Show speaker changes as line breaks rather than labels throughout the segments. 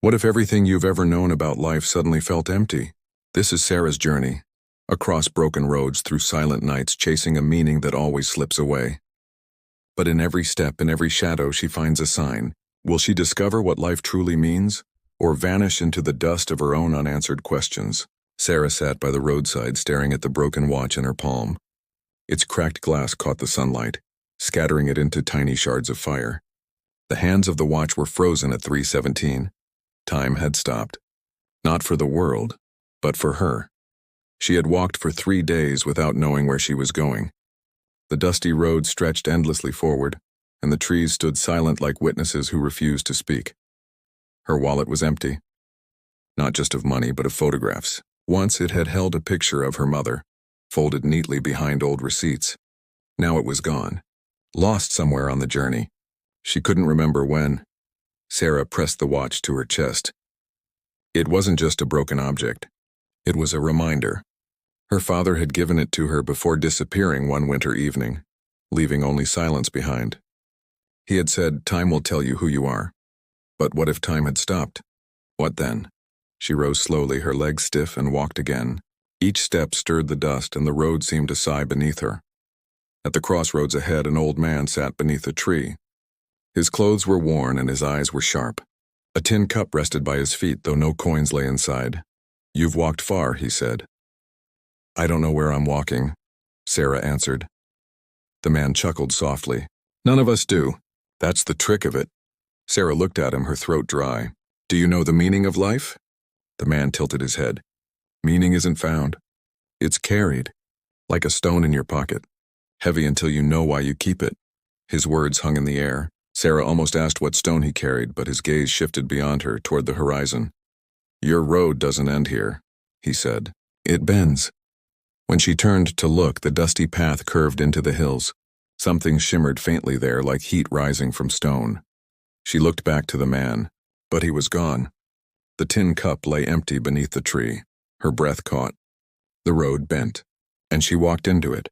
What if everything you've ever known about life suddenly felt empty? This is Sarah's journey, across broken roads through silent nights chasing a meaning that always slips away. But in every step, in every shadow, she finds a sign. Will she discover what life truly means, or vanish into the dust of her own unanswered questions? Sarah sat by the roadside staring at the broken watch in her palm. Its cracked glass caught the sunlight, scattering it into tiny shards of fire. The hands of the watch were frozen at 3:17. Time had stopped. Not for the world, but for her. She had walked for 3 days without knowing where she was going. The dusty road stretched endlessly forward, and the trees stood silent like witnesses who refused to speak. Her wallet was empty. Not just of money, but of photographs. Once it had held a picture of her mother, folded neatly behind old receipts. Now it was gone, lost somewhere on the journey. She couldn't remember when. Sarah pressed the watch to her chest. It wasn't just a broken object. It was a reminder. Her father had given it to her before disappearing one winter evening, leaving only silence behind. He had said, "Time will tell you who you are." But what if time had stopped? What then? She rose slowly, her legs stiff, and walked again. Each step stirred the dust, and the road seemed to sigh beneath her. At the crossroads ahead, an old man sat beneath a tree. His clothes were worn and his eyes were sharp. A tin cup rested by his feet, though no coins lay inside. "You've walked far," he said. "I don't know where I'm walking," Sarah answered. The man chuckled softly. "None of us do. That's the trick of it." Sarah looked at him, her throat dry. "Do you know the meaning of life?" The man tilted his head. "Meaning isn't found. It's carried, like a stone in your pocket, heavy until you know why you keep it." His words hung in the air. Sarah almost asked what stone he carried, but his gaze shifted beyond her, toward the horizon. "Your road doesn't end here," he said. "It bends." When she turned to look, the dusty path curved into the hills. Something shimmered faintly there, like heat rising from stone. She looked back to the man, but he was gone. The tin cup lay empty beneath the tree. Her breath caught. The road bent, and she walked into it.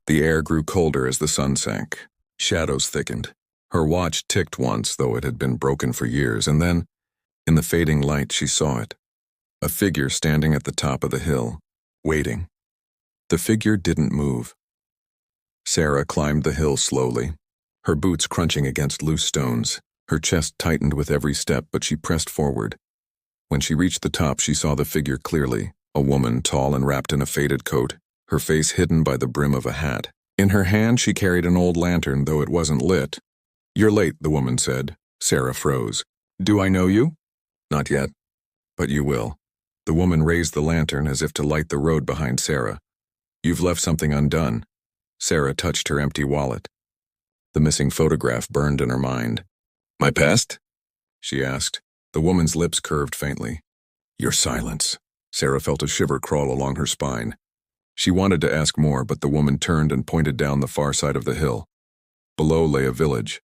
The air grew colder as the sun sank. Shadows thickened. Her watch ticked once, though it had been broken for years, and then, in the fading light, she saw it. A figure standing at the top of the hill, waiting. The figure didn't move. Sarah climbed the hill slowly, her boots crunching against loose stones. Her chest tightened with every step, but she pressed forward. When she reached the top, she saw the figure clearly, a woman tall and wrapped in a faded coat, her face hidden by the brim of a hat. In her hand, she carried an old lantern, though it wasn't lit. "You're late," the woman said. Sarah froze. "Do I know you?" "Not yet, but you will." The woman raised the lantern as if to light the road behind Sarah. "You've left something undone." Sarah touched her empty wallet. The missing photograph burned in her mind. "My past?" she asked. The woman's lips curved faintly. "Your silence." Sarah felt a shiver crawl along her spine. She wanted to ask more, but the woman turned and pointed down the far side of the hill. Below lay a village.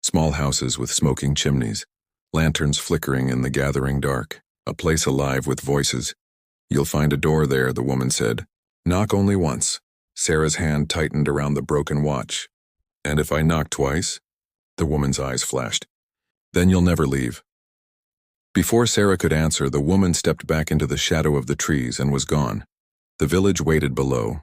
Small houses with smoking chimneys, lanterns flickering in the gathering dark, a place alive with voices. "You'll find a door there," the woman said. "Knock only once." Sarah's hand tightened around the broken watch. "And if I knock twice?" The woman's eyes flashed. "Then you'll never leave." Before Sarah could answer, the woman stepped back into the shadow of the trees and was gone. The village waited below.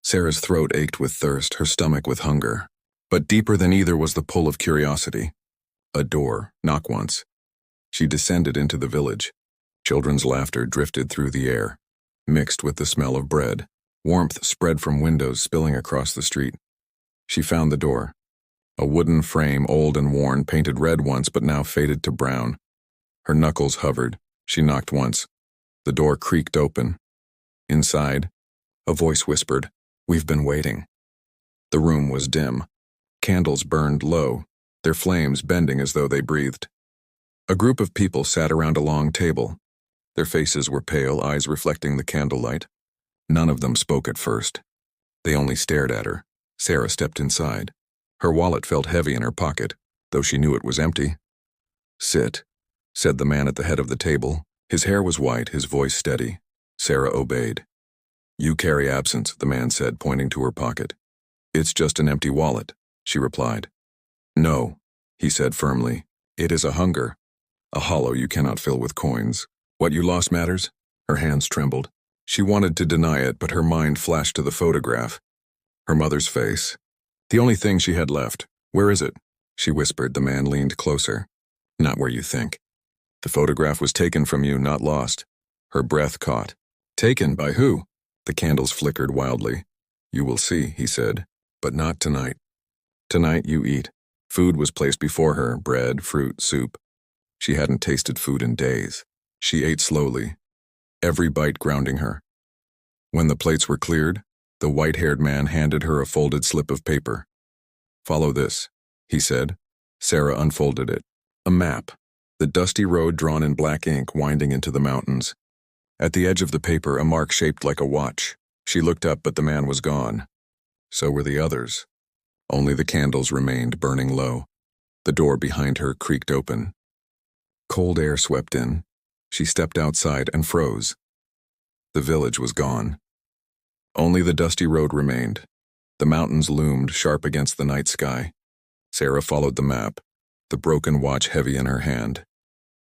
Sarah's throat ached with thirst, her stomach with hunger. But deeper than either was the pull of curiosity. A door, knock once. She descended into the village. Children's laughter drifted through the air, mixed with the smell of bread. Warmth spread from windows spilling across the street. She found the door. A wooden frame, old and worn, painted red once but now faded to brown. Her knuckles hovered. She knocked once. The door creaked open. Inside, a voice whispered, "We've been waiting." The room was dim. Candles burned low, their flames bending as though they breathed. A group of people sat around a long table. Their faces were pale, eyes reflecting the candlelight. None of them spoke at first. They only stared at her. Sarah stepped inside. Her wallet felt heavy in her pocket, though she knew it was empty. "Sit," said the man at the head of the table. His hair was white, his voice steady. Sarah obeyed. "You carry absence," the man said, pointing to her pocket. "It's just an empty wallet," she replied. "No," he said firmly. "It is a hunger." A hollow you cannot fill with coins. What you lost matters? Her hands trembled. She wanted to deny it, but her mind flashed to the photograph. Her mother's face. The only thing she had left. Where is it? She whispered. The man leaned closer. Not where you think. The photograph was taken from you, not lost. Her breath caught. Taken by who? The candles flickered wildly. You will see, he said, but not tonight. Tonight you eat. Food was placed before her, bread, fruit, soup. She hadn't tasted food in days. She ate slowly, every bite grounding her. When the plates were cleared, the white-haired man handed her a folded slip of paper. Follow this, he said. Sarah unfolded it. A map. The dusty road drawn in black ink winding into the mountains. At the edge of the paper, a mark shaped like a watch. She looked up, but the man was gone. So were the others. Only the candles remained burning low. The door behind her creaked open. Cold air swept in. She stepped outside and froze. The village was gone. Only the dusty road remained. The mountains loomed sharp against the night sky. Sarah followed the map, the broken watch heavy in her hand.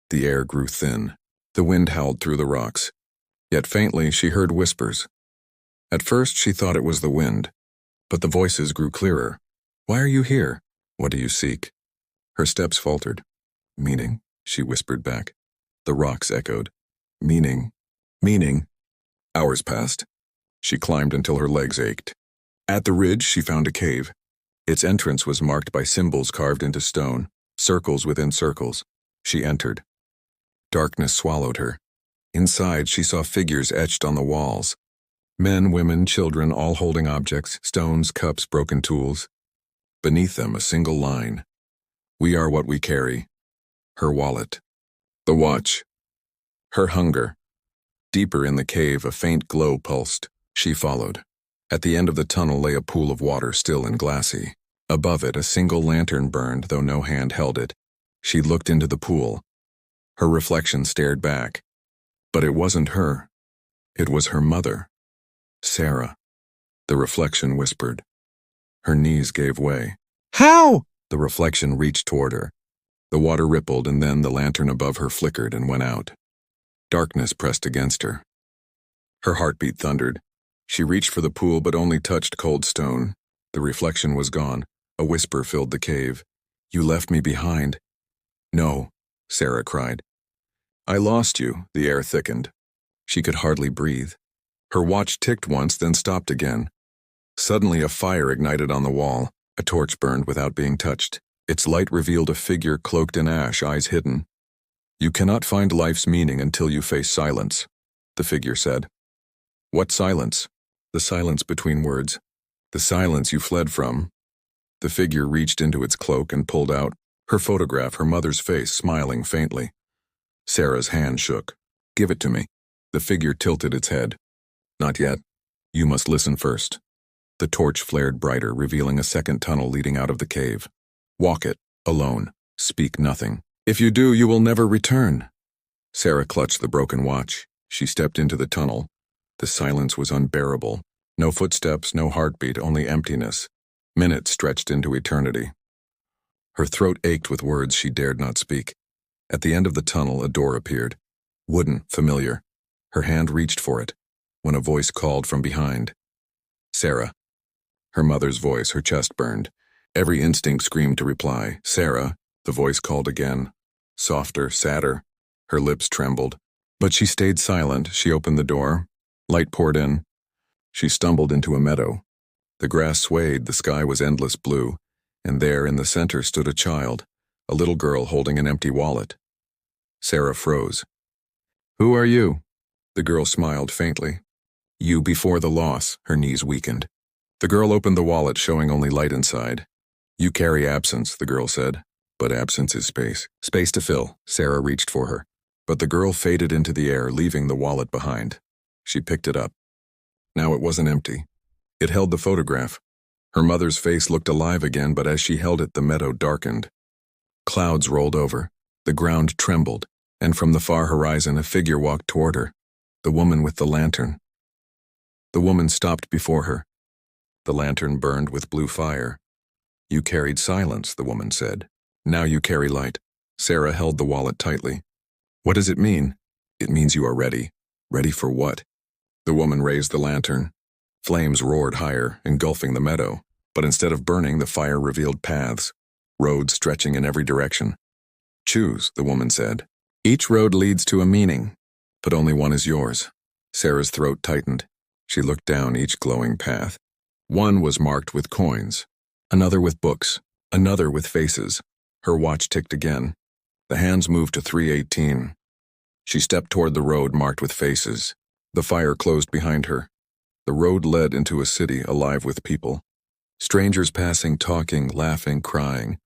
The air grew thin. The wind howled through the rocks. Yet faintly she heard whispers. At first she thought it was the wind, but the voices grew clearer. Why are you here? What do you seek? Her steps faltered. Meaning, she whispered back. The rocks echoed. Meaning. Meaning. Hours passed. She climbed until her legs ached. At the ridge, she found a cave. Its entrance was marked by symbols carved into stone, circles within circles. She entered. Darkness swallowed her. Inside, she saw figures etched on the walls. Men, women, children, all holding objects, stones, cups, broken tools. Beneath them, a single line. We are what we carry. Her wallet. The watch. Her hunger. Deeper in the cave, a faint glow pulsed. She followed. At the end of the tunnel lay a pool of water, still and glassy. Above it, a single lantern burned, though no hand held it. She looked into the pool. Her reflection stared back. But it wasn't her. It was her mother. Sarah. The reflection whispered. Her knees gave way. How? The reflection reached toward her. The water rippled, and then the lantern above her flickered and went out. Darkness pressed against her. Her heartbeat thundered. She reached for the pool but only touched cold stone. The reflection was gone. A whisper filled the cave. You left me behind. No, Sarah cried. I lost you, the air thickened. She could hardly breathe. Her watch ticked once, then stopped again. Suddenly a fire ignited on the wall. A torch burned without being touched. Its light revealed a figure cloaked in ash, eyes hidden. You cannot find life's meaning until you face silence, the figure said. What silence? The silence between words. The silence you fled from. The figure reached into its cloak and pulled out her photograph, her mother's face, smiling faintly. Sarah's hand shook. Give it to me. The figure tilted its head. Not yet. You must listen first. The torch flared brighter, revealing a second tunnel leading out of the cave. Walk it, alone. Speak nothing. If you do, you will never return. Sarah clutched the broken watch. She stepped into the tunnel. The silence was unbearable. No footsteps, no heartbeat, only emptiness. Minutes stretched into eternity. Her throat ached with words she dared not speak. At the end of the tunnel, a door appeared. Wooden, familiar. Her hand reached for it, when a voice called from behind. Sarah. Her mother's voice, her chest burned. Every instinct screamed to reply. Sarah. The voice called again. Softer, sadder. Her lips trembled. But she stayed silent. She opened the door. Light poured in. She stumbled into a meadow. The grass swayed, the sky was endless blue, and there in the center stood a child, a little girl holding an empty wallet. Sarah froze. Who are you? The girl smiled faintly. You before the loss. Her knees weakened. The girl opened the wallet, showing only light inside. You carry absence, the girl said. But absence is space. Space to fill. Sarah reached for her. But the girl faded into the air, leaving the wallet behind. She picked it up. Now it wasn't empty. It held the photograph. Her mother's face looked alive again, but as she held it, the meadow darkened. Clouds rolled over. The ground trembled, and from the far horizon, a figure walked toward her. The woman with the lantern. The woman stopped before her. The lantern burned with blue fire. You carried silence, the woman said. Now you carry light. Sarah held the wallet tightly. What does it mean? It means you are ready. Ready for what? The woman raised the lantern. Flames roared higher, engulfing the meadow, but instead of burning, the fire revealed paths, roads stretching in every direction. Choose, the woman said. Each road leads to a meaning, but only one is yours. Sarah's throat tightened. She looked down each glowing path. One was marked with coins, another with books, another with faces. Her watch ticked again. The hands moved to 3:18. She stepped toward the road marked with faces. The fire closed behind her. The road led into a city alive with people. Strangers passing, talking, laughing, crying.